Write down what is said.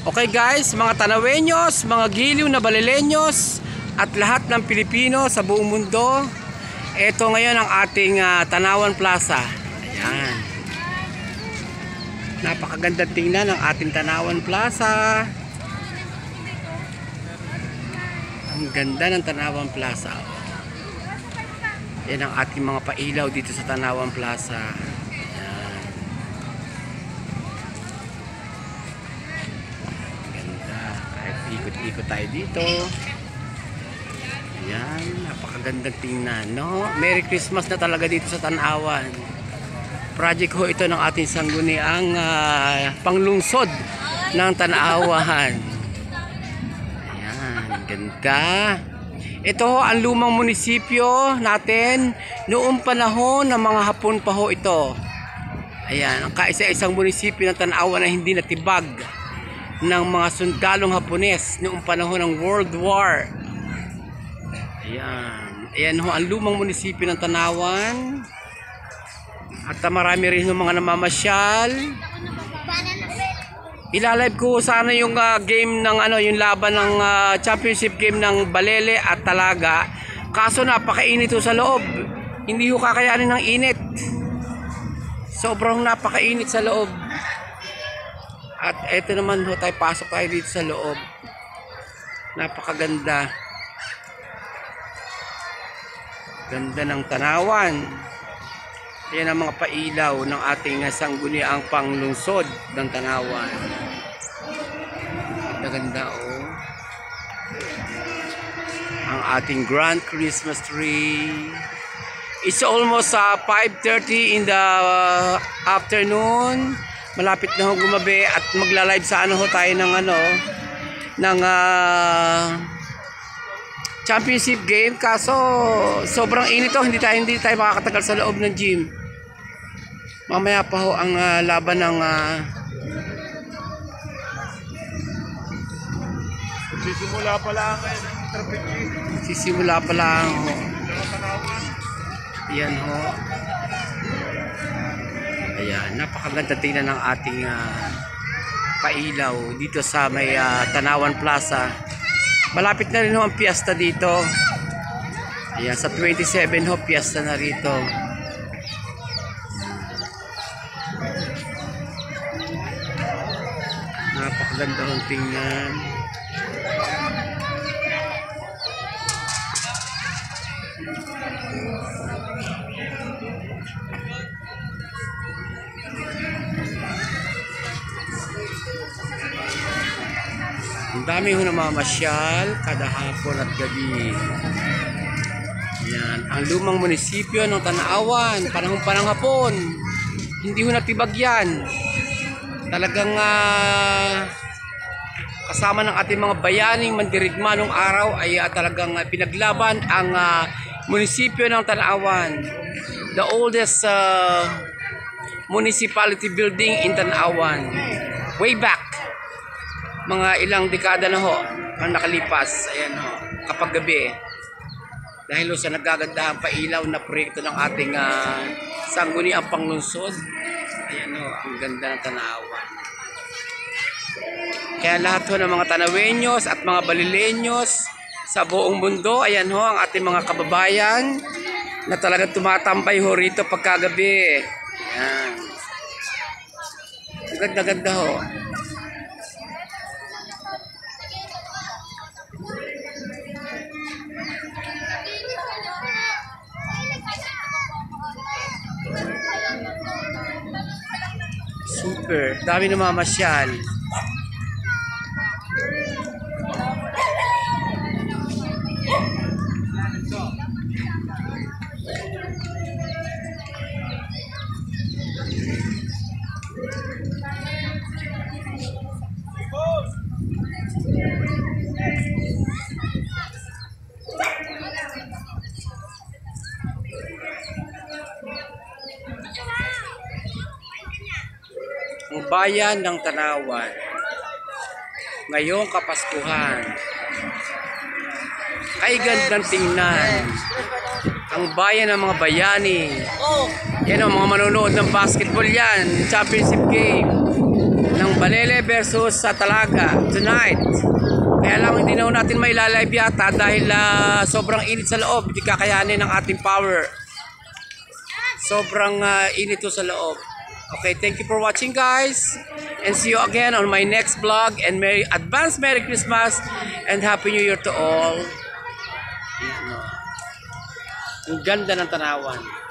Okay guys, mga Tanawenyos, mga giliw na Balileños at lahat ng Pilipino sa buong mundo, ito ngayon ang ating Tanawan Plaza. Ayan. Napakaganda tingnan ng ating Tanawan Plaza. Ang ganda ng Tanawan Plaza. Yan ang ating mga pailaw dito sa Tanawan Plaza. Ikot tayo dito. Ayan, napakagandang tingnan, no? Merry Christmas na talaga dito sa Tanawan. Project ho ito ng ating sangguniang panglungsod ng Tanawan. Ayan, ganda. Ito ho ang lumang munisipyo natin noong panahon ng mga Hapon pa ho ito. Ayan, ang kaisa-isang munisipyo ng Tanawan na hindi natibag ng mga sundalong Hapones noong panahon ng World War. Ayan. Ayan ho ang lumang munisipyo ng Tanawan. At marami rin yung mga namamasyal. Ilalive ko sana yung game ng yung laban ng championship game ng Balele at Talaga. Kaso napakainit ho sa loob. Hindi ho kakayanin ng init. Sobrang napakainit sa loob. At eto naman ho tayo, pasok tayo dito sa loob. Napakaganda. Ganda ng Tanawan. Yan ang mga pailaw ng ating sangguniang panglungsod ng Tanawan. Ganda oh. Ang ating grand Christmas tree. It's almost 5:30 in the afternoon. Malapit na ho gumabi at magla-live sa ho tayo ng ng championship game. Kaso sobrang init hindi tayo makakatagal sa loob ng gym. Mamaya pa ho ang laban ng sisimula pa lang sisimula pa lang ho. Yan ho. Ayan, napakaganda tingnan ng ating pailaw dito sa may Tanawan Plaza. Malapit na rin ho ang piyesta dito. Ayan, sa 27 ho, piyesta na rito. Napakaganda hong tingnan. Ang dami ho namamasyal kada hapon at gabi. Yan, ang lumang munisipyo ng Tanawan, panahon hapon. Hindi ho natibag yan. Talagang kasama ng ating mga bayaning mandirigma nung araw ay talagang pinaglaban ang munisipyo ng Tanawan. The oldest municipality building in Tanawan. Way back. Mga ilang dekada na ho ang nakalipas. Ayan ho, kapag gabi. Dahil ho sa nagagandahang pailaw na proyekto ng ating sangguniang panglungsod. Ayan ho, ang ganda ng Tanawan. Kaya lahat ho ng mga Tanawenyos at mga Balileños sa buong mundo, ayan ho ang ating mga kababayan na talagang tumatambay ho rito pagkagabi. Ayan. Ang ganda-ganda ho. Super, dami namamasyal. Ang bayan ng Tanawan ngayong Kapaskuhan ay gandang tingnan. Ang bayan ng mga bayani. Yan o, mga manonood ng basketball yan. Championship game ng Balele versus sa Talaga tonight. Kaya lang hindi na natin may live yata dahil sobrang init sa loob. Hindi kakayanin ng ating power. Sobrang init to sa loob. Okay, thank you for watching guys. And see you again on my next vlog. And advance Merry Christmas and Happy New Year to all. Ang ganda ng tanawan.